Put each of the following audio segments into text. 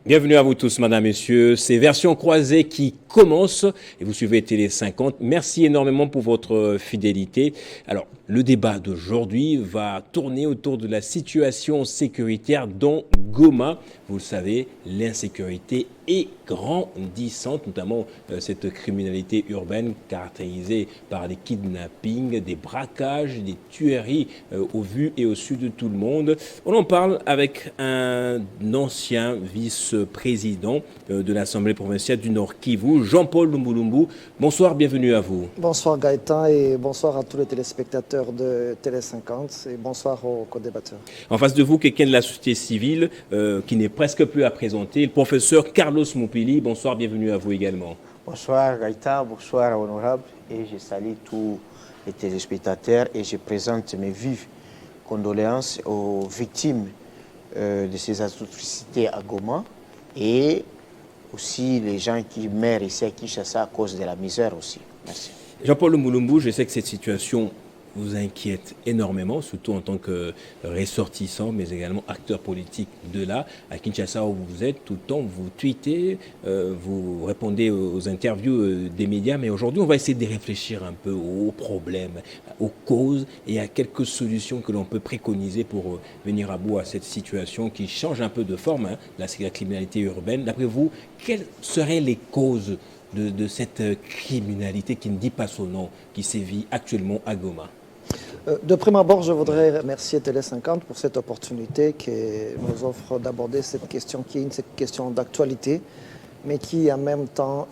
Bienvenue à vous tous, madame, messieurs. C'est Version croisée qui commence et vous suivez Télé 50. Merci énormément pour votre fidélité. Alors, le débat d'aujourd'hui va tourner autour de la situation sécuritaire dans Goma. Vous le savez, l'insécurité est grandissante, notamment cette criminalité urbaine caractérisée par des kidnappings, des braquages, des tueries au vu et au su de tout le monde. On en parle avec un ancien vice-président de l'Assemblée provinciale du Nord Kivu, Jean-Paul Lumbulumbu. Bonsoir, bienvenue à vous. Bonsoir Gaëtan et bonsoir à tous les téléspectateurs de Télé 50 et bonsoir aux co-débatteurs. En face de vous, quelqu'un de la société civile qui n'est presque plus à présenter, le professeur Carlos Moupili. Bonsoir, bienvenue à vous également. Bonsoir Gaëtan, bonsoir honorable et je salue tous les téléspectateurs et je présente mes vives condoléances aux victimes de ces atrocités à Goma et aussi les gens qui meurent ici à Kinshasa à cause de la misère aussi. Merci. Jean-Paul Mulumbu, je sais que cette situation vous inquiète énormément, surtout en tant que ressortissant, mais également acteur politique de là. À Kinshasa, où vous êtes, tout le temps, vous tweetez, vous répondez aux interviews des médias, mais aujourd'hui, on va essayer de réfléchir un peu aux problèmes, aux causes et à quelques solutions que l'on peut préconiser pour venir à bout à cette situation qui change un peu de forme, hein, la criminalité urbaine. D'après vous, quelles seraient les causes de cette criminalité qui ne dit pas son nom, qui sévit actuellement à Goma? De prime abord, je voudrais remercier Télé 50 pour cette opportunité qui nous offre d'aborder cette question qui est une question d'actualité, mais qui en même temps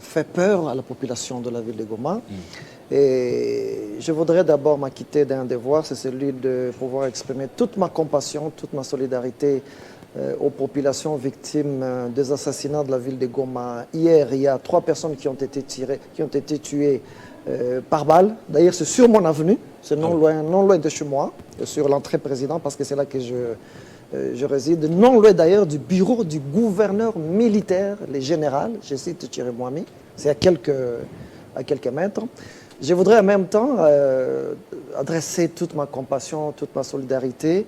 fait peur à la population de la ville de Goma. Et je voudrais d'abord m'acquitter d'un devoir, c'est celui de pouvoir exprimer toute ma compassion, toute ma solidarité aux populations victimes des assassinats de la ville de Goma. Hier, il y a 3 personnes qui ont été tuées par balle. D'ailleurs, c'est sur mon avenue, c'est non loin de chez moi, sur l'entrée président, parce que c'est là que je réside. Non loin d'ailleurs du bureau du gouverneur militaire, le général, je cite Thierry Moami, c'est à quelques mètres. Je voudrais en même temps adresser toute ma compassion, toute ma solidarité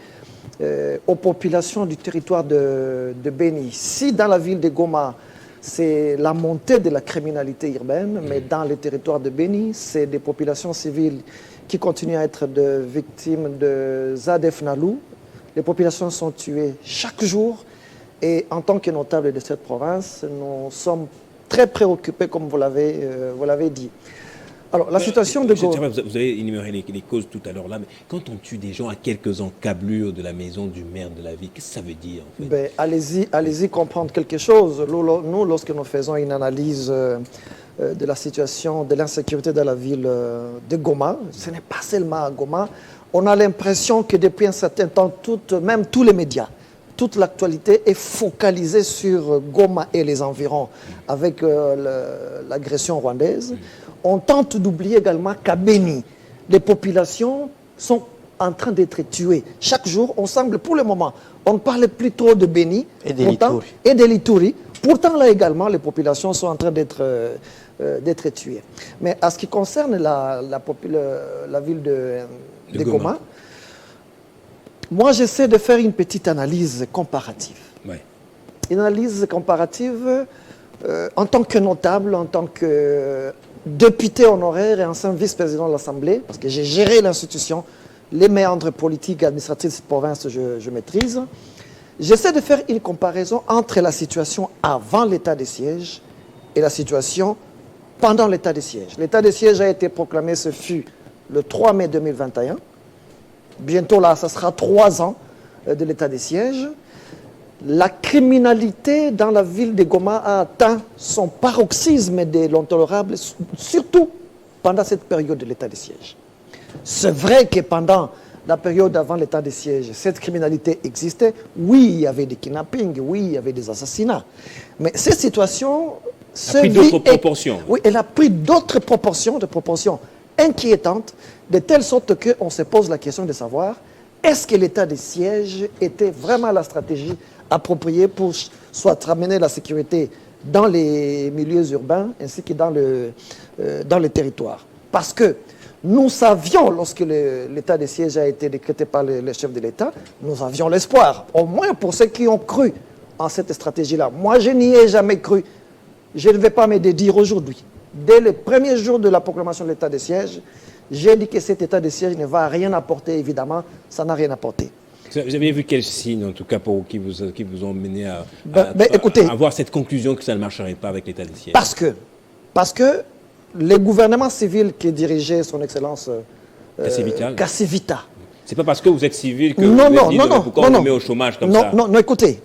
aux populations du territoire de Beni. Si dans la ville de Goma, c'est la montée de la criminalité urbaine, mais dans le territoire de Beni, c'est des populations civiles qui continuent à être victimes de Zadef Nalou. Les populations sont tuées chaque jour et en tant que notables de cette province, nous sommes très préoccupés, comme vous l'avez dit. Alors, la situation de Goma... Vous avez énuméré les causes tout à l'heure là, mais quand on tue des gens à quelques encablures de la maison du maire de la ville, qu'est-ce que ça veut dire en fait? Ben, allez-y comprendre quelque chose. Nous, lorsque nous faisons une analyse de la situation de l'insécurité dans la ville de Goma, ce n'est pas seulement à Goma, on a l'impression que depuis un certain temps, même tous les médias, toute l'actualité est focalisée sur Goma et les environs avec l'agression rwandaise. On tente d'oublier également qu'à Beni, les populations sont en train d'être tuées. Chaque jour, on semble, pour le moment, on ne parle plus trop de Beni et de l'Ituri. Pourtant, là également, les populations sont en train d'être tuées. Mais à ce qui concerne la ville de Goma, moi, j'essaie de faire une petite analyse comparative. Ouais. Une analyse comparative en tant que notable, en tant que député honoraire et ancien vice-président de l'Assemblée, parce que j'ai géré l'institution, les méandres politiques et administratifs de cette province, je maîtrise. J'essaie de faire une comparaison entre la situation avant l'état de siège et la situation pendant l'état de siège. L'état de siège a été proclamé, ce fut le 3 mai 2021. Bientôt là, ça sera 3 ans de l'état de siège. La criminalité dans la ville de Goma a atteint son paroxysme de l'intolérable, surtout pendant cette période de l'état de siège. C'est vrai que pendant la période avant l'état de siège, cette criminalité existait. Oui, il y avait des kidnappings, oui, il y avait des assassinats. Mais cette situation a pris d'autres proportions. Oui, elle a pris d'autres proportions, de proportions inquiétantes, de telle sorte qu'on se pose la question de savoir est-ce que l'état de siège était vraiment la stratégie appropriée pour soit ramener la sécurité dans les milieux urbains ainsi que dans les territoires. Parce que nous savions, lorsque l'état de siège a été décrété par le chef de l'État, nous avions l'espoir, au moins pour ceux qui ont cru en cette stratégie-là. Moi, je n'y ai jamais cru. Je ne vais pas me dédire aujourd'hui. Dès le premier jour de la proclamation de l'état de siège, j'ai dit que cet état de siège ne va rien apporter, évidemment, ça n'a rien apporté. Vous avez vu quels signes, en tout cas, qui vous ont mené à avoir cette conclusion que ça ne marcherait pas avec l'état de siège? Parce que le gouvernement civil qui dirigeait son Excellence Kasivita. C'est pas parce que vous êtes civil que vous êtes dit pourquoi on vous met au chômage comme ça. Non, écoutez,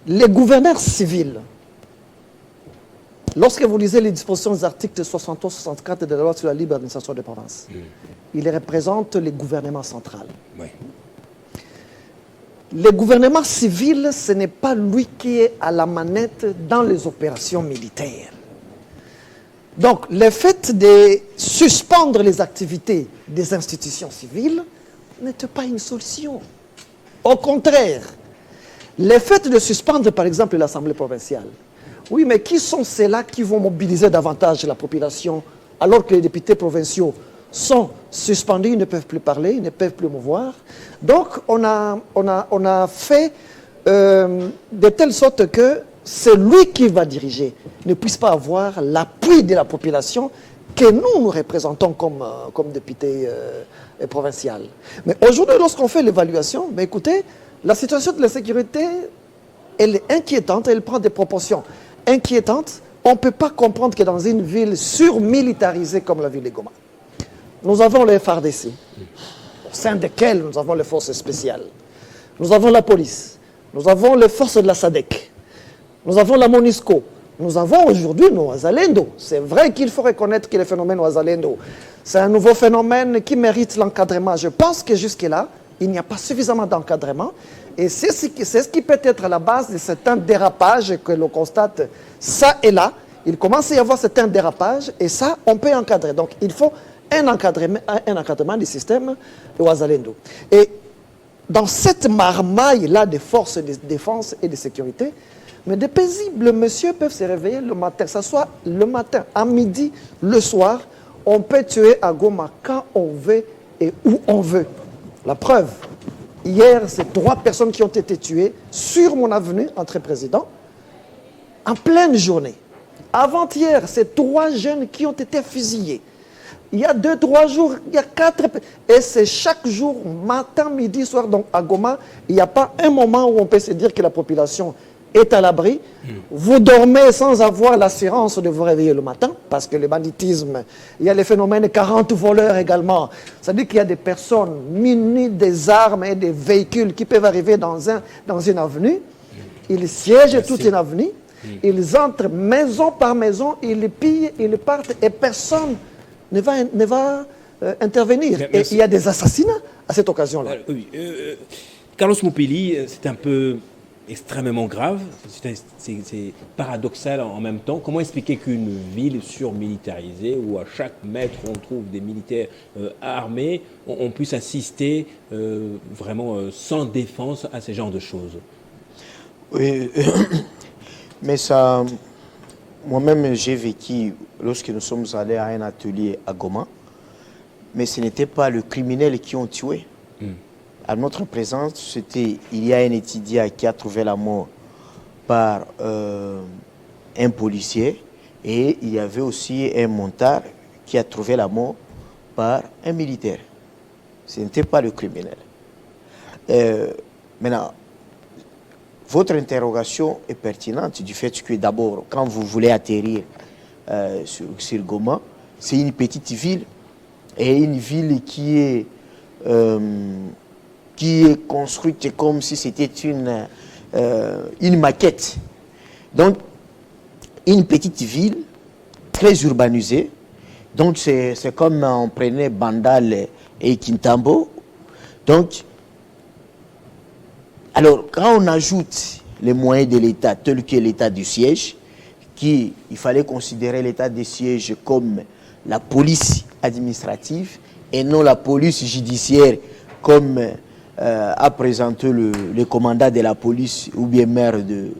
les gouverneurs civils, lorsque vous lisez les dispositions des articles 63-64 de la loi sur la libre administration des provinces, ils représentent le gouvernement central. Oui. Le gouvernement civil, ce n'est pas lui qui est à la manette dans les opérations militaires. Donc, le fait de suspendre les activités des institutions civiles n'est pas une solution. Au contraire, le fait de suspendre, par exemple, l'Assemblée provinciale, oui, mais qui sont ceux-là qui vont mobiliser davantage la population alors que les députés provinciaux sont suspendus, ils ne peuvent plus parler, ils ne peuvent plus mouvoir. Donc, on a fait de telle sorte que celui qui va diriger ne puisse pas avoir l'appui de la population que nous représentons comme députés provinciaux. Mais aujourd'hui, lorsqu'on fait l'évaluation, écoutez, la situation de la sécurité, elle est inquiétante, elle prend des proportions inquiétantes. On ne peut pas comprendre que dans une ville surmilitarisée comme la ville de Goma, nous avons le FARDC, au sein desquels nous avons les forces spéciales. Nous avons la police. Nous avons les forces de la SADC. Nous avons la MONUSCO. Nous avons aujourd'hui nos Wazalendo. C'est vrai qu'il faut reconnaître que le phénomène Wazalendo, c'est un nouveau phénomène qui mérite l'encadrement. Je pense que jusque-là, il n'y a pas suffisamment d'encadrement. Et c'est ce qui peut être à la base de certains dérapages que l'on constate ça et là. Il commence à y avoir certains dérapages et ça, on peut encadrer. Donc, il faut un encadrement du système de Wazalendo. Et dans cette marmaille-là des forces de défense et de sécurité, mais des paisibles messieurs peuvent se réveiller le matin, que ce soit le matin, à midi, le soir. On peut tuer à Goma quand on veut et où on veut. La preuve, hier, c'est 3 personnes qui ont été tuées sur mon avenue, entre présidents, en pleine journée. Avant-hier, c'est 3 jeunes qui ont été fusillés. Il y a 2-3 jours, il y a 4... Et c'est chaque jour, matin, midi, soir. Donc à Goma, il n'y a pas un moment où on peut se dire que la population est à l'abri. Vous dormez sans avoir l'assurance de vous réveiller le matin, parce que le banditisme, il y a les phénomènes 40 voleurs également. C'est-à-dire qu'il y a des personnes munies des armes et des véhicules qui peuvent arriver dans une avenue. Ils siègent toute une avenue. Ils entrent maison par maison, ils pillent, ils partent et personne ne va intervenir. Et il y a des assassinats à cette occasion-là. Oui. Carlos Moupili, c'est un peu extrêmement grave, c'est paradoxal en même temps. Comment expliquer qu'une ville surmilitarisée, où à chaque mètre on trouve des militaires armés, on puisse assister vraiment sans défense à ce genre de choses? Oui, mais ça, moi-même j'ai vécu lorsque nous sommes allés à un atelier à Goma, mais ce n'était pas le criminel qui ont tué. À notre présence, il y a un étudiant qui a trouvé la mort par un policier et il y avait aussi un montard qui a trouvé la mort par un militaire. Ce n'était pas le criminel. Maintenant, votre interrogation est pertinente du fait que d'abord, quand vous voulez atterrir sur Goma, c'est une petite ville et une ville qui est construite comme si c'était une maquette. Donc, une petite ville très urbanisée. Donc, c'est comme on prenait Bandal et Kintambo. Donc, alors, quand on ajoute les moyens de l'État, tels que l'état du siège, il fallait considérer l'état du siège comme la police administrative et non la police judiciaire comme a présenté le commandant de la police ou bien maire de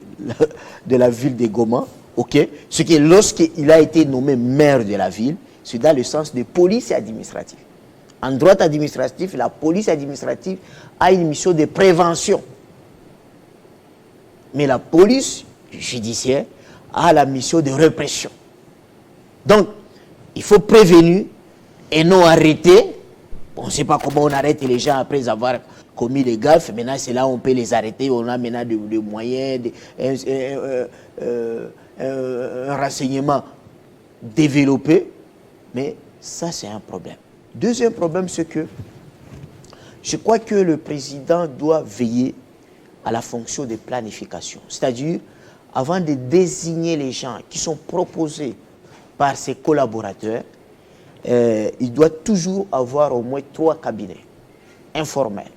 la ville de Goma. Okay? Ce qui, lorsqu'il a été nommé maire de la ville, c'est dans le sens de police administrative. En droit administratif, la police administrative a une mission de prévention. Mais la police judiciaire a la mission de répression. Donc, il faut prévenir et non arrêter. On ne sait pas comment on arrête les gens après avoir commis des gaffes. Maintenant, c'est là où on peut les arrêter. On a maintenant des moyens, un renseignement développé. Mais ça, c'est un problème. Deuxième problème, c'est que je crois que le président doit veiller à la fonction de planification. C'est-à-dire, avant de désigner les gens qui sont proposés par ses collaborateurs, il doit toujours avoir au moins 3 cabinets informels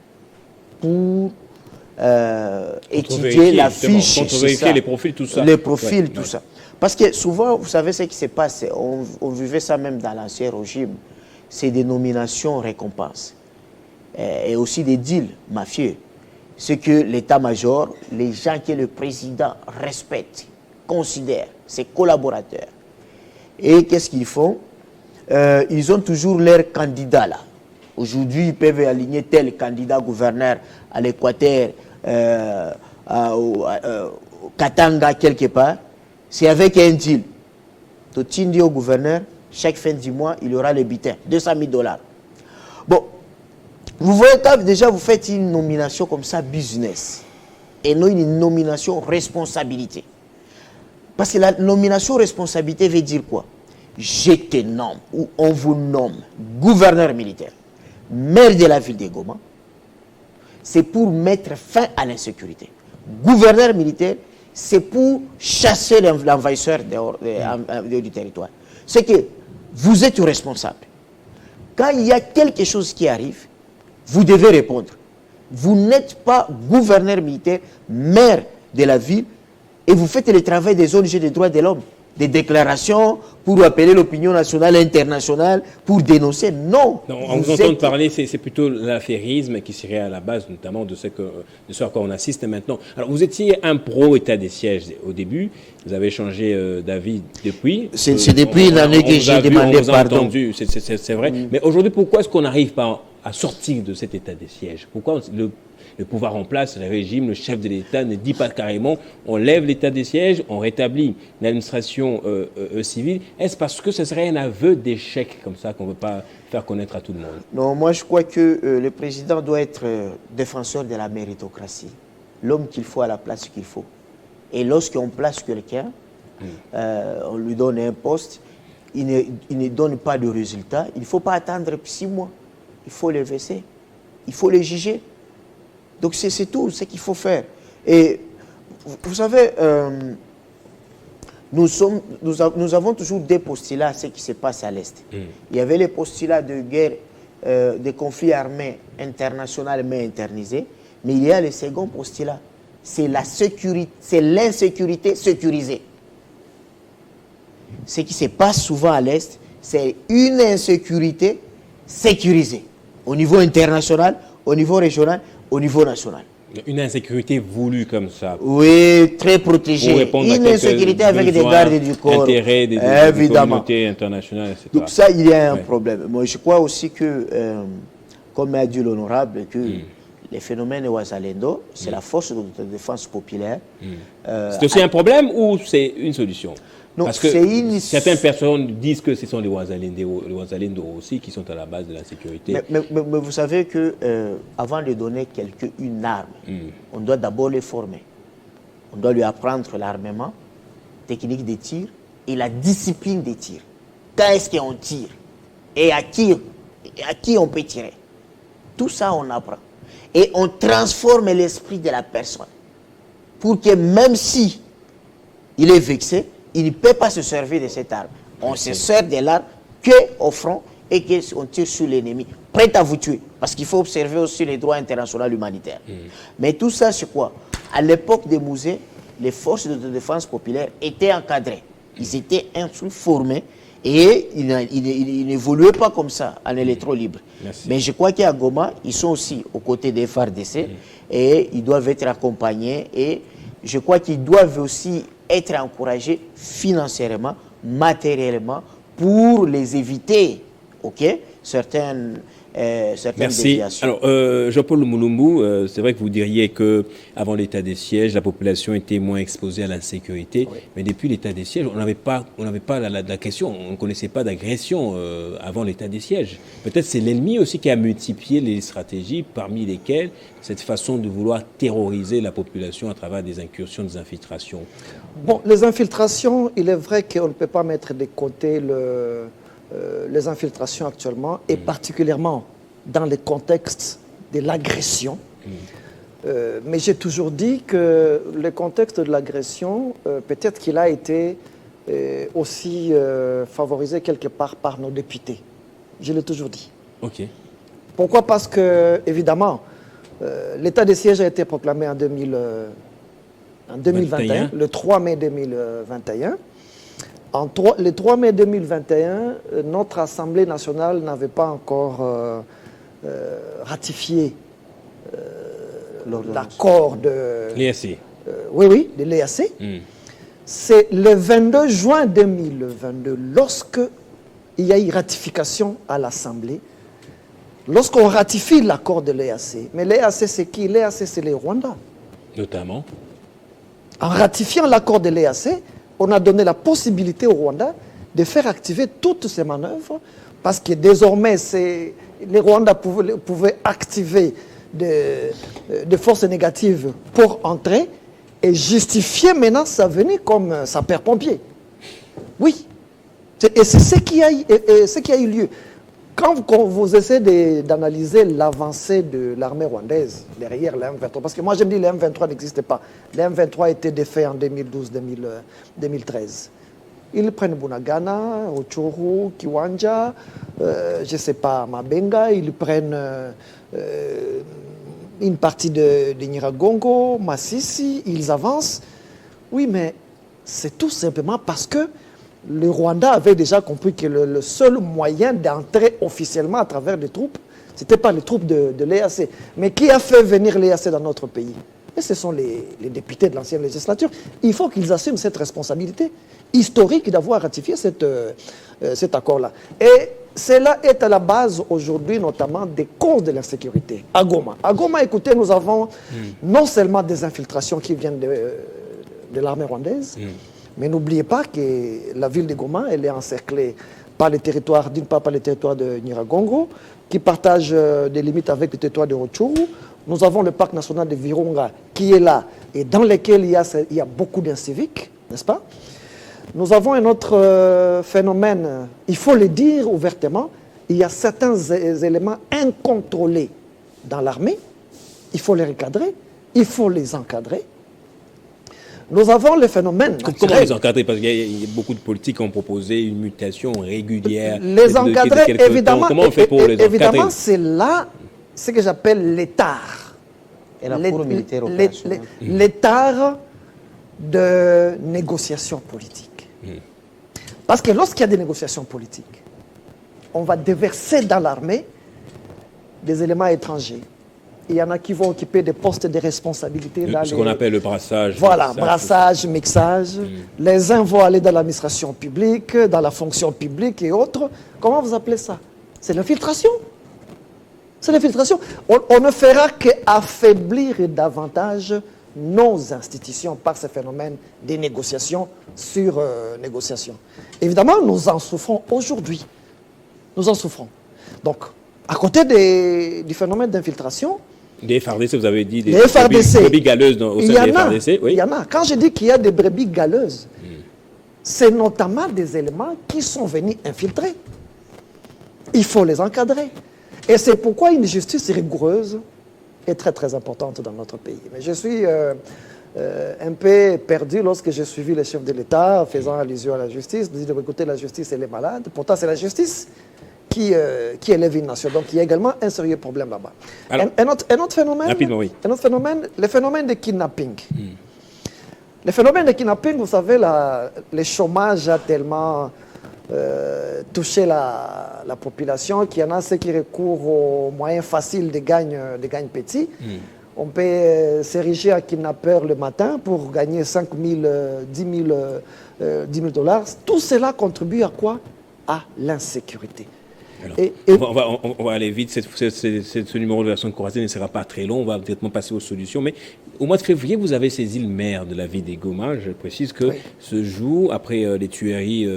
pour étudier la fiche, vérifier les profils, tout ça. Les profils, tout ça. Parce que souvent, vous savez ce qui se passe, on vivait ça même dans l'ancien régime, c'est des nominations récompenses et aussi des deals mafieux. C'est que l'état-major, les gens que le président respecte, considère, ses collaborateurs. Et qu'est-ce qu'ils font? Ils ont toujours leurs candidats là. Aujourd'hui, ils peuvent aligner tel candidat gouverneur à l'Équateur, au Katanga, quelque part. C'est avec un deal. Tu dis au gouverneur, chaque fin du mois, il y aura le butin, $200,000. Bon, vous voyez quand déjà vous faites une nomination comme ça, business, et non une nomination responsabilité. Parce que la nomination responsabilité veut dire quoi? Je te nomme, ou on vous nomme gouverneur militaire, maire de la ville de Goma, c'est pour mettre fin à l'insécurité. Gouverneur militaire, c'est pour chasser l'envahisseur du territoire. C'est que vous êtes responsable. Quand il y a quelque chose qui arrive, vous devez répondre. Vous n'êtes pas gouverneur militaire, maire de la ville, et vous faites le travail des ONG des droits de l'homme, des déclarations pour appeler l'opinion nationale et internationale, pour dénoncer. Non. On vous entend parler, c'est plutôt l'affairisme qui serait à la base, notamment de ce à quoi on assiste maintenant. Alors, vous étiez un pro-état des sièges au début. Vous avez changé d'avis depuis. C'est depuis l'année que j'ai demandé pardon. C'est vrai. Mais aujourd'hui, pourquoi est-ce qu'on n'arrive pas à sortir de cet état des sièges? Pourquoi le pouvoir en place, le régime, le chef de l'État ne dit pas carrément on lève l'état des sièges, on rétablit l'administration civile? Est-ce parce que ce serait un aveu d'échec comme ça qu'on ne veut pas faire connaître à tout le monde? Non, moi je crois que le président doit être défenseur de la méritocratie. L'homme qu'il faut à la place qu'il faut. Et lorsqu'on place quelqu'un, on lui donne un poste, il ne donne pas de résultat, il ne faut pas attendre 6 mois. Il faut le verser, il faut le juger. Donc c'est tout ce qu'il faut faire. Et vous savez, nous avons toujours des postulats à ce qui se passe à l'Est. Il y avait les postulats de guerre, de conflits armés internationalement internisés, mais il y a le second postulat, c'est la sécurité, c'est l'insécurité sécurisée. Ce qui se passe souvent à l'Est, c'est une insécurité sécurisée, au niveau international, au niveau régional, au niveau national. Une insécurité voulue comme ça. Oui, très protégée. Une insécurité avec des gardes du corps. Intérêts des communautés internationales, etc. Donc ça, il y a un problème. Moi, je crois aussi que, comme a dit l'honorable, que les phénomènes de Ouazalendo, c'est la force de défense populaire. C'est aussi un problème ou c'est une solution? Non, parce que certaines personnes disent que ce sont les Ouazalendo aussi qui sont à la base de la sécurité. Mais vous savez que avant de donner quelqu'un une arme, on doit d'abord les former. On doit lui apprendre l'armement, technique de tir et la discipline des tirs. Quand est-ce qu'on tire et à qui on peut tirer. Tout ça, on apprend. Et on transforme l'esprit de la personne pour que même si il est vexé, il ne peut pas se servir de cette arme. On se sert de l'arme qu'au front et qu'on tire sur l'ennemi, prêt à vous tuer. Parce qu'il faut observer aussi les droits internationaux humanitaires. Mais tout ça, c'est quoi? À l'époque des musées, les forces de défense populaire étaient encadrées. Ils étaient instruits, formés, et ils n'évoluaient pas comme ça en électron libre. Mais je crois qu'à Goma, ils sont aussi aux côtés des FARDC et ils doivent être accompagnés. Et je crois qu'ils doivent aussi être encouragés financièrement, matériellement, pour les éviter, certaines certaines Merci. déviations. Alors, Jean-Paul Mulumbu, c'est vrai que vous diriez que avant l'état des sièges, la population était moins exposée à l'insécurité, Oui. mais depuis l'état des sièges, on n'avait pas la question, on ne connaissait pas d'agression avant l'état des sièges. Peut-être c'est l'ennemi aussi qui a multiplié les stratégies, parmi lesquelles cette façon de vouloir terroriser la population à travers des incursions, des infiltrations. Bon, les infiltrations, il est vrai qu'on ne peut pas mettre de côté les infiltrations actuellement, et particulièrement dans le contexte de l'agression. Mais j'ai toujours dit que le contexte de l'agression, peut-être qu'il a été aussi favorisé quelque part par nos députés. Je l'ai toujours dit. Ok. Pourquoi? Parce que, évidemment, l'état de siège a été proclamé en 2021, le 3 mai 2021. Le 3 mai 2021, notre Assemblée nationale n'avait pas encore ratifié l'accord de L'EAC. oui, de l'EAC. C'est le 22 juin 2022, lorsque il y a eu ratification à l'Assemblée, lorsqu'on ratifie l'accord de l'EAC. Mais l'EAC, c'est qui? L'EAC, c'est les Rwandais. Notamment. En ratifiant l'accord de l'EAC, on a donné la possibilité au Rwanda de faire activer toutes ces manœuvres, parce que désormais, les Rwandais pouvaient activer des forces négatives pour entrer et justifier maintenant sa venue comme sapeur-pompier. Oui. Et c'est ce qui a eu lieu. Quand vous essayez d'analyser l'avancée de l'armée rwandaise derrière le M23, parce que moi je me dis que le M23 n'existait pas. Le M23 a été défait en 2012-2013. Ils prennent Bunagana, Rutshuru, Kiwanja, je ne sais pas, Mabenga, ils prennent une partie de Nyiragongo, Masisi, ils avancent. Oui, mais c'est tout simplement parce que le Rwanda avait déjà compris que le seul moyen d'entrer officiellement à travers les troupes, ce n'était pas les troupes de l'EAC. Mais qui a fait venir l'EAC dans notre pays? Et ce sont les députés de l'ancienne législature. Il faut qu'ils assument cette responsabilité historique d'avoir ratifié cet accord-là. Et cela est à la base aujourd'hui notamment des causes de l'insécurité. À Goma. À Goma, écoutez, nous avons non seulement des infiltrations qui viennent de l'armée rwandaise, mais n'oubliez pas que la ville de Goma, elle est encerclée par les territoires, d'une part par les territoires de Nyiragongo, qui partagent des limites avec le territoire de Rutshuru. Nous avons le parc national de Virunga qui est là et dans lequel il y a beaucoup d'inciviques, n'est-ce pas? Nous avons un autre phénomène, il faut le dire ouvertement, il y a certains éléments incontrôlés dans l'armée, il faut les recadrer, il faut les encadrer. Nous avons le phénomène naturel. Comment les encadrer? Parce qu'il y a beaucoup de politiques qui ont proposé une mutation régulière. Les encadrer, évidemment, comment on fait pour les encadrer? évidemment, c'est là ce que j'appelle l'étard. Et la cour militaire opérationnelle. L'étard de négociation politique. Parce que lorsqu'il y a des négociations politiques, on va déverser dans l'armée des éléments étrangers. Il y en a qui vont occuper des postes de responsabilité. Ce qu'on appelle le brassage. Voilà, brassage, mixage. Les uns vont aller dans l'administration publique, dans la fonction publique et autres. Comment vous appelez ça? C'est l'infiltration. C'est l'infiltration. On ne fera qu'affaiblir davantage nos institutions par ce phénomène des négociations sur négociations. Évidemment, nous en souffrons aujourd'hui. Nous en souffrons. Donc, à côté du phénomène d'infiltration, des FARDC, vous avez dit, des FARDC, brebis galeuses au sein des FARDC. Oui. Il y en a. Quand je dis qu'il y a des brebis galeuses, c'est notamment des éléments qui sont venus infiltrer. Il faut les encadrer. Et c'est pourquoi une justice rigoureuse est très très importante dans notre pays. Mais je suis un peu perdu lorsque j'ai suivi les chefs de l'État faisant allusion à la justice. Ils disent, écoutez, la justice, elle est malade. Pourtant, c'est la justice qui élève une nation. Donc, il y a également un sérieux problème là-bas. Un autre phénomène, rapidement, oui. Un autre phénomène, le phénomène de kidnapping. Le phénomène de kidnapping, vous savez, le chômage a tellement touché la population qu'il y en a ceux qui recourent aux moyens faciles de gagne petits. On peut s'ériger à kidnappeur le matin pour gagner 5 000, 10 000 $. Tout cela contribue à quoi? À l'insécurité. Alors, on va aller vite. Ce numéro de version croisée ne sera pas très long. On va directement passer aux solutions. Mais au mois de février, vous avez saisi le maire de la ville des Goma. Je précise que ce jour, après les tueries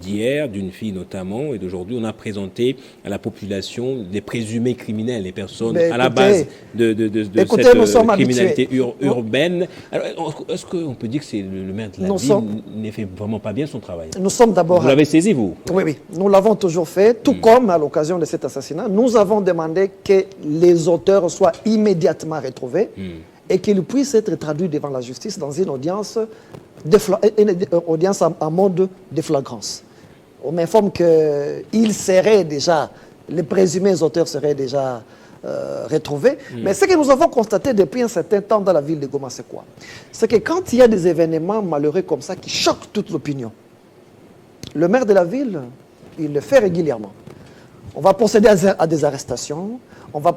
d'hier, d'une fille notamment, et d'aujourd'hui, on a présenté à la population des présumés criminels, les personnes à la base de cette criminalité urbaine. Alors, est-ce qu'on peut dire que c'est le maire de la ville ne fait vraiment pas bien son travail? Nous sommes d'abord... Vous l'avez saisi, vous? Oui, nous l'avons toujours fait, tout comme à l'occasion de cet assassinat. Nous avons demandé que les auteurs soient immédiatement retrouvés et qu'ils puissent être traduits devant la justice dans une audience, en mode de flagrance. On m'informe qu'ils seraient déjà, les présumés auteurs seraient déjà retrouvés. Mais ce que nous avons constaté depuis un certain temps dans la ville de Goma, c'est quoi? C'est que quand il y a des événements malheureux comme ça qui choquent toute l'opinion, le maire de la ville, il le fait régulièrement. On va procéder à des arrestations, on va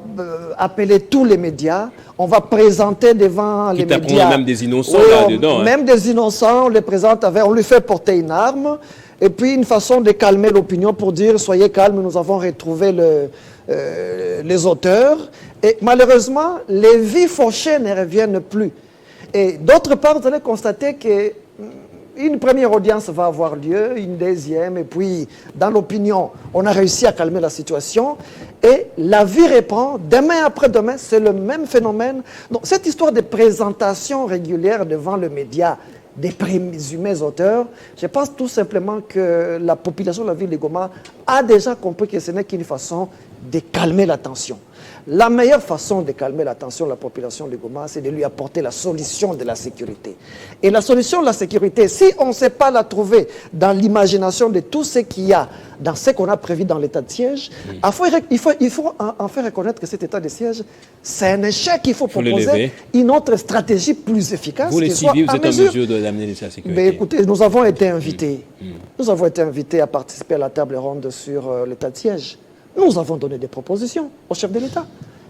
appeler tous les médias, on va présenter devant les médias... même des innocents là-dedans. Même des innocents, on les présente avec... On lui fait porter une arme, et puis une façon de calmer l'opinion pour dire « Soyez calme, nous avons retrouvé les auteurs ». Et malheureusement, les vies fauchées ne reviennent plus. Et d'autre part, vous allez constater que... Une première audience va avoir lieu, une deuxième, et puis dans l'opinion, on a réussi à calmer la situation, et la vie reprend, demain après demain, c'est le même phénomène. Donc cette histoire de présentation régulière devant le média des présumés auteurs, je pense tout simplement que la population de la ville de Goma a déjà compris que ce n'est qu'une façon de calmer la tension. La meilleure façon de calmer la tension de la population de Goma, c'est de lui apporter la solution de la sécurité. Et la solution de la sécurité, si on ne sait pas la trouver dans l'imagination de tout ce qu'il y a, dans ce qu'on a prévu dans l'état de siège, il faut en faire reconnaître que cet état de siège, c'est un échec. Il faut proposer une autre stratégie plus efficace. Vous, les civils, vous êtes en mesure d'amener la sécurité? Mais écoutez, nous avons été invités. Nous avons été invités à participer à la table ronde sur l'état de siège. Nous avons donné des propositions au chef de l'État.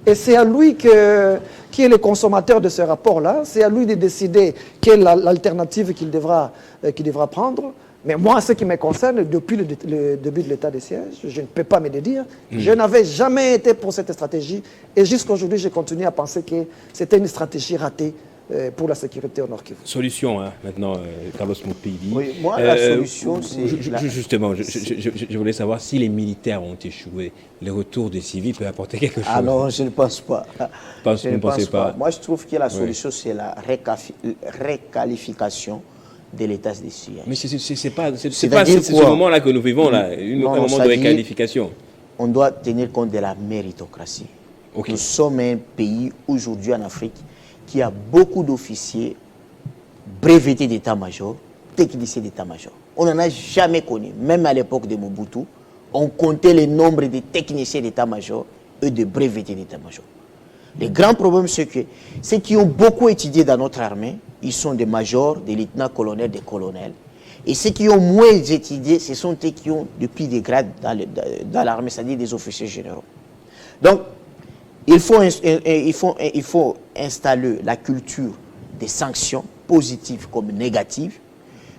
Et c'est à lui qui est le consommateur de ce rapport-là, c'est à lui de décider quelle est l'alternative qu'il devra prendre. Mais moi, ce qui me concerne, depuis le début de l'état de siège, je ne peux pas me le dire. Je n'avais jamais été pour cette stratégie. Et jusqu'à aujourd'hui, je continue à penser que c'était une stratégie ratée pour la sécurité au Nord Kivu. Solution, maintenant, Carlos Mopidi. Oui, moi, la solution, c'est... Justement, je voulais savoir si les militaires ont échoué, le retour des civils peut apporter quelque chose. Ah non, je ne pense pas. Je ne pense pas. Moi, je trouve que la solution, c'est la réqualification de l'état de siège. Mais c'est pas ce moment-là que nous vivons, là, un moment de réqualification. On doit tenir compte de la méritocratie. Nous sommes un pays, aujourd'hui en Afrique, qui a beaucoup d'officiers brevetés d'état-major, techniciens d'état-major. On n'en a jamais connu. Même à l'époque de Mobutu, on comptait le nombre de techniciens d'état-major et de brevetés d'état-major. Le grand problème, c'est que ceux qui ont beaucoup étudié dans notre armée, ils sont des majors, des lieutenants-colonels, des colonels. Et ceux qui ont moins étudié, ce sont ceux qui ont depuis des grades dans l'armée, c'est-à-dire des officiers généraux. Donc, il faut installer la culture des sanctions positives comme négatives.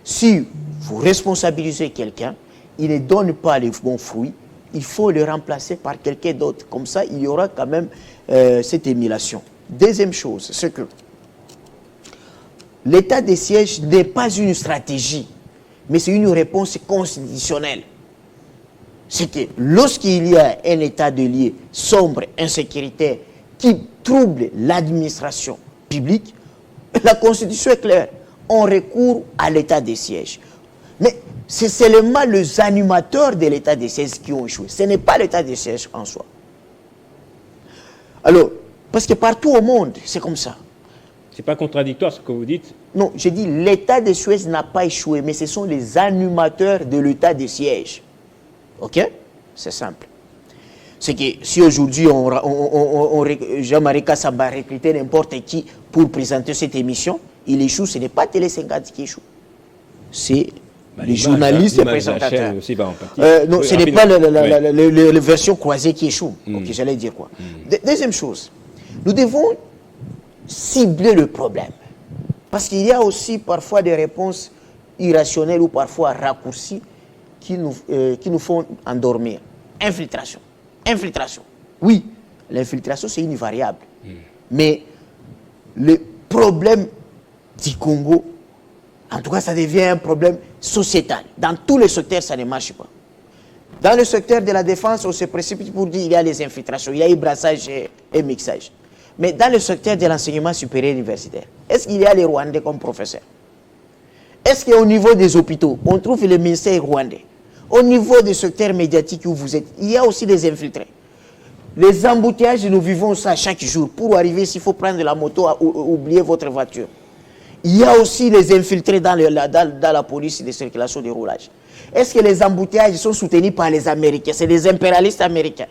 Si vous responsabilisez quelqu'un, il ne donne pas les bons fruits, il faut le remplacer par quelqu'un d'autre. Comme ça, il y aura quand même cette émulation. Deuxième chose, c'est que l'état de siège n'est pas une stratégie, mais c'est une réponse constitutionnelle. C'est que lorsqu'il y a un état de lieu sombre, insécuritaire, qui trouble l'administration publique, la Constitution est claire. On recourt à l'état de siège. Mais c'est seulement les animateurs de l'état de siège qui ont échoué. Ce n'est pas l'état de siège en soi. Alors, parce que partout au monde, c'est comme ça. C'est pas contradictoire ce que vous dites? Non, j'ai dit l'état de siège n'a pas échoué, mais ce sont les animateurs de l'état de siège. Ok? C'est simple. C'est que si aujourd'hui Jean-Marie Kassamba recrutait n'importe qui pour présenter cette émission, il échoue. Ce n'est pas Télé 50 qui échoue. C'est les journalistes et présentateurs. Non, ce n'est pas la version croisée qui échoue. Ok, j'allais dire quoi. Deuxième chose, nous devons cibler le problème. Parce qu'il y a aussi parfois des réponses irrationnelles ou parfois raccourcies qui nous font endormir. infiltration. Infiltration. Oui, l'infiltration, c'est une variable. Mais le problème du Congo, en tout cas, ça devient un problème sociétal. Dans tous les secteurs, ça ne marche pas. Dans le secteur de la défense, on se précipite pour dire qu'il y a les infiltrations, il y a eu brassage et mixage. Mais dans le secteur de l'enseignement supérieur universitaire, est-ce qu'il y a les Rwandais comme professeurs? Est-ce qu'au niveau des hôpitaux, on trouve le ministère rwandais? Au niveau des secteurs médiatiques où vous êtes, il y a aussi des infiltrés. Les embouteillages, nous vivons ça chaque jour. Pour arriver, s'il faut prendre la moto, oublier votre voiture. Il y a aussi les infiltrés dans la police de circulation de roulage. Est-ce que les embouteillages sont soutenus par les Américains? C'est des impérialistes américains.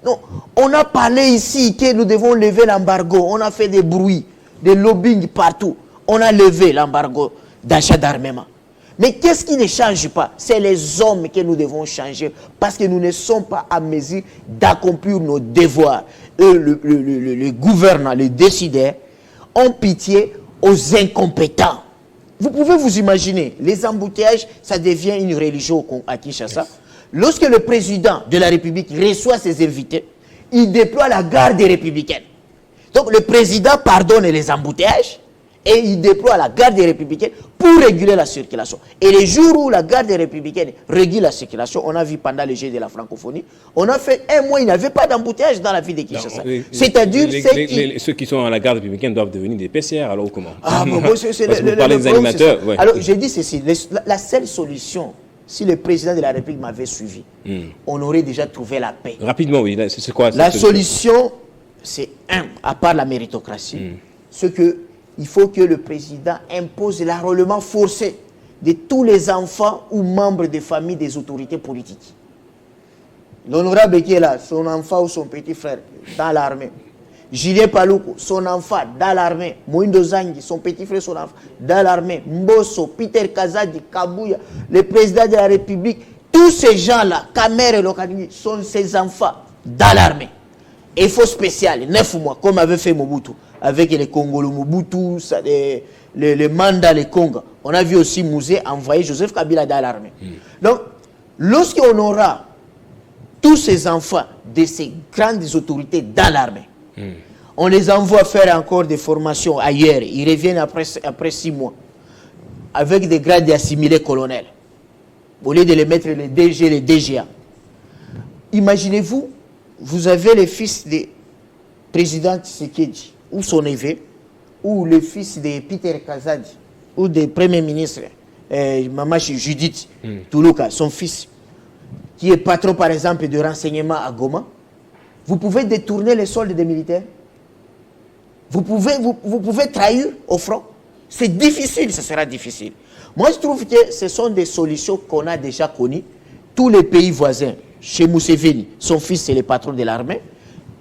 Non, on a parlé ici que nous devons lever l'embargo. On a fait des bruits, des lobbying partout. On a levé l'embargo d'achat d'armement. Mais qu'est-ce qui ne change pas? C'est les hommes que nous devons changer parce que nous ne sommes pas à mesure d'accomplir nos devoirs. Eux, le gouvernant, les décideurs, ont pitié aux incompétents. Vous pouvez vous imaginer, les embouteillages, ça devient une religion à Kinshasa. Yes. Lorsque le président de la République reçoit ses invités, il déploie la garde républicaine. Donc le président pardonne les embouteillages et il déploie la garde républicaine pour réguler la circulation. Et les jours où la garde républicaine régule la circulation, on a vu pendant le jeu de la francophonie, on a fait un mois, il n'y avait pas d'embouteillage dans la ville de Kinshasa. C'est-à-dire ceux qui sont à la garde républicaine doivent devenir des PCR, alors comment? Ah, bon, c'est vous parlez des animateurs. Ouais. Alors, j'ai dit ceci, la seule solution, si le président de la République m'avait suivi, on aurait déjà trouvé la paix. Rapidement, oui. C'est quoi la solution, c'est à part la méritocratie, ce que il faut que le président impose l'enrôlement forcé de tous les enfants ou membres des familles des autorités politiques. L'honorable qui est là, son enfant ou son petit frère dans l'armée. Julien Paluku, son enfant dans l'armée. Moïndo Zangi, son petit frère, son enfant dans l'armée. Mbosso, Peter Kazadi, Kabouya, le président de la République. Tous ces gens-là, Kamer et Lokadini, sont ses enfants dans l'armée. Et il faut spécial, 9 mois, comme avait fait Mobutu, avec les Congolais, Mobutu, les mandats, les Congo. On a vu aussi Mouzé envoyer Joseph Kabila dans l'armée. Donc, lorsqu'on aura tous ces enfants de ces grandes autorités dans l'armée, on les envoie faire encore des formations ailleurs. Ils reviennent après 6 mois, avec des grades assimilés colonels, au lieu de les mettre les DG, les DGA. Imaginez-vous, vous avez le fils du président Tshisekedi, ou son neveu, ou le fils de Peter Kazadi, ou du premier ministre, Mamachi Judith Toulouka, son fils, qui est patron par exemple de renseignement à Goma. Vous pouvez détourner les soldes des militaires. Vous pouvez trahir au front. C'est difficile, ce sera difficile. Moi, je trouve que ce sont des solutions qu'on a déjà connues. Tous les pays voisins, chez Museveni, son fils est le patron de l'armée.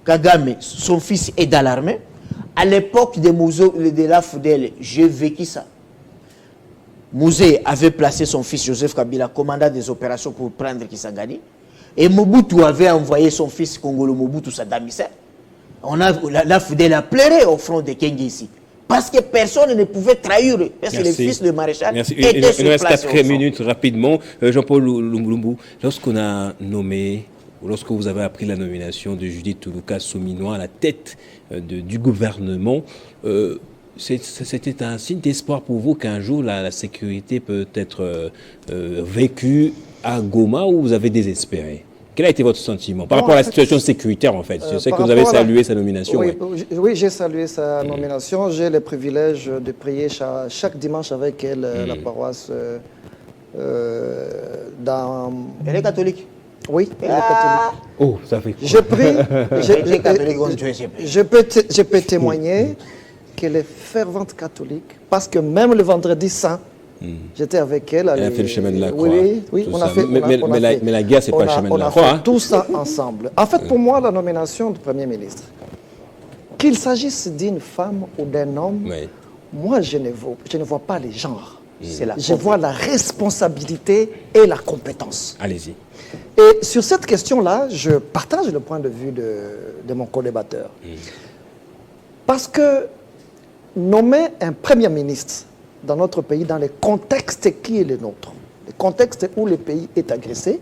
Kagame, son fils est dans l'armée. À l'époque de la Foudel, j'ai vécu ça. Mouzé avait placé son fils Joseph Kabila commandant des opérations pour prendre Kisangani. Et Mobutu avait envoyé son fils Congolo Mobutu Saddam Hussein. La Foudel a pleuré au front de Kenge ici. Parce que personne ne pouvait trahir. Parce que le fils de maréchal était sur place. Il nous reste 4 minutes rapidement. Jean-Paul Lumbu, lorsqu'on a nommé, ou lorsque vous avez appris la nomination de Judith Toulouka Souminois à la tête du gouvernement, c'était un signe d'espoir pour vous qu'un jour la sécurité peut être vécue à Goma, ou vous avez désespéré? Quel a été votre sentiment par rapport à la situation sécuritaire, en fait? Je sais que vous avez salué sa nomination. Oui, j'ai salué sa nomination. J'ai le privilège de prier chaque dimanche avec elle, la paroisse dans... Elle est catholique? Oui, elle est catholique. Oh, ça fait quoi? Je peux témoigner qu'elle est fervente catholique, parce que même le vendredi saint, j'étais avec elle. Elle a fait le chemin de la croix. Oui, on a fait. Mais la guerre, c'est pas le chemin de la croix. On a fait tout ça ensemble. En fait, pour moi, la nomination du Premier ministre, qu'il s'agisse d'une femme ou d'un homme, moi, je ne vois pas les genres. Je vois la responsabilité et la compétence. Allez-y. Et sur cette question-là, je partage le point de vue de mon co-débatteur. Parce que nommer un Premier ministre dans notre pays, dans le contexte qui est le nôtre, le contexte où le pays est agressé,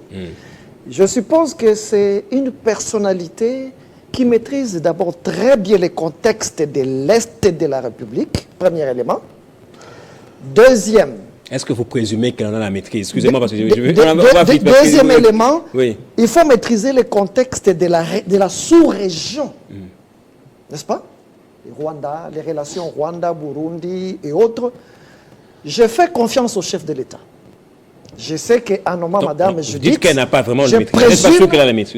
Je suppose que c'est une personnalité qui maîtrise d'abord très bien les contextes de l'Est de la République, premier élément. Deuxième, est-ce que vous présumez qu'elle en a la maîtrise? Excusez-moi parce que je veux... Deuxième élément, oui. Il faut maîtriser les contextes de la sous-région. N'est-ce pas? Rwanda, les relations Rwanda, Burundi et autres. Je fais confiance au chef de l'État. Je sais qu'en nommant Madame Judith... Dites qu'elle n'a pas vraiment de maîtrise.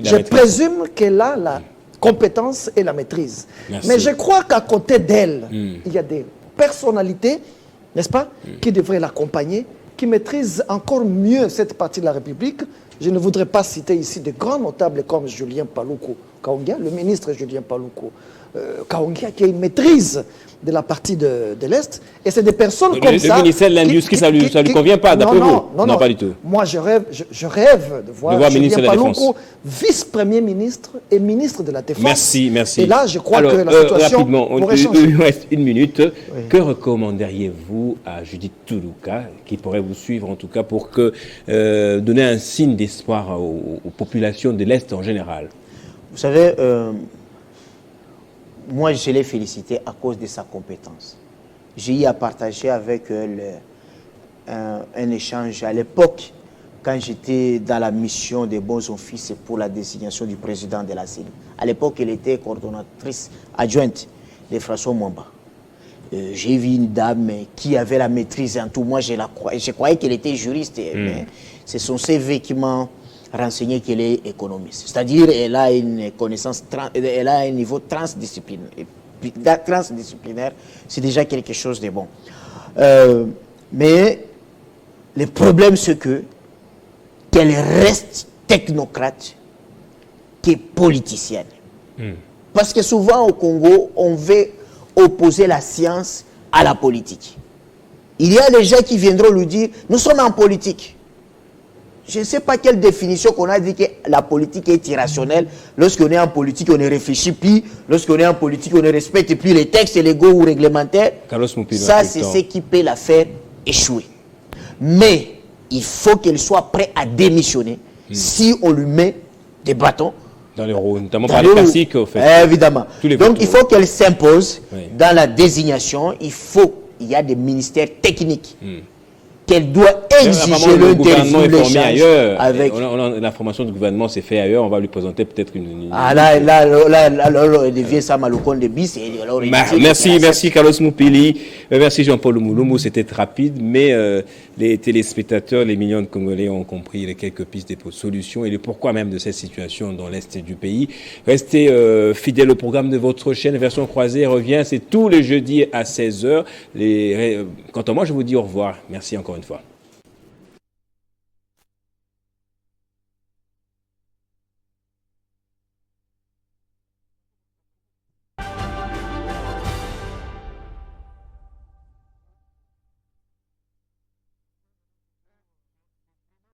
Je présume qu'elle a la compétence et la maîtrise. Merci. Mais je crois qu'à côté d'elle, il y a des personnalités, n'est-ce pas, qui devraient l'accompagner, qui maîtrisent encore mieux cette partie de la République. Je ne voudrais pas citer ici de grands notables comme Julien Paluku Kaongia, le ministre Julien Paluku Kaongia, qui a une maîtrise de la partie de l'Est. Et c'est des personnes comme ça... Le ministère de l'Industrie, ça ne lui convient pas, d'après vous? Non, pas du tout. Moi, je rêve de voir Julien Paluku, vice-premier ministre et ministre de la Défense. Merci, merci. Et là, je crois que la situation rapidement, pourrait changer. Il nous reste une minute. Oui. Que recommanderiez-vous à Judith Tuluka, qui pourrait vous suivre en tout cas, pour donner un signe d'espoir aux populations de l'Est en général? Vous savez, moi, je l'ai félicité à cause de sa compétence. J'ai eu à partager avec elle un échange à l'époque, quand j'étais dans la mission des bons offices pour la désignation du président de la CENI. À l'époque, elle était coordonnatrice adjointe de François Mwamba. J'ai vu une dame qui avait la maîtrise en tout. Moi, je croyais qu'elle était juriste, mais c'est son CV qui m'a renseigné qu'elle est économiste. C'est-à-dire qu'elle a une connaissance, elle a un niveau transdisciplinaire. C'est déjà quelque chose de bon. Mais le problème, c'est qu'elle reste technocrate qu'est politicienne. Parce que souvent au Congo, on veut opposer la science à la politique. Il y a des gens qui viendront lui dire, nous sommes en politique. Je ne sais pas quelle définition qu'on a dit que la politique est irrationnelle. Lorsqu'on est en politique, on ne réfléchit plus. Lorsqu'on est en politique, on ne respecte plus les textes légaux ou réglementaires. Ça, c'est ce qui peut la faire échouer. Mais il faut qu'elle soit prête à démissionner si on lui met des bâtons. Dans les roues, notamment par les classiques, au fait. Évidemment. Donc, il faut qu'elle s'impose dans la désignation. Il y a des ministères techniques qu'elle doit exiger l'interview, ailleurs. Avec... La formation du gouvernement s'est faite ailleurs. On va lui présenter peut-être une... Ah là, il devient ça Malocon de bis. Merci Carlos Moupili. Merci Jean-Paul Mouloumou. C'était rapide, mais les téléspectateurs, les millions de Congolais ont compris les quelques pistes de solutions et le pourquoi même de cette situation dans l'Est du pays. Restez fidèles au programme de votre chaîne. Version croisée revient. C'est tous les jeudis à 16h. Quant à moi, je vous dis au revoir. Merci encore une fois.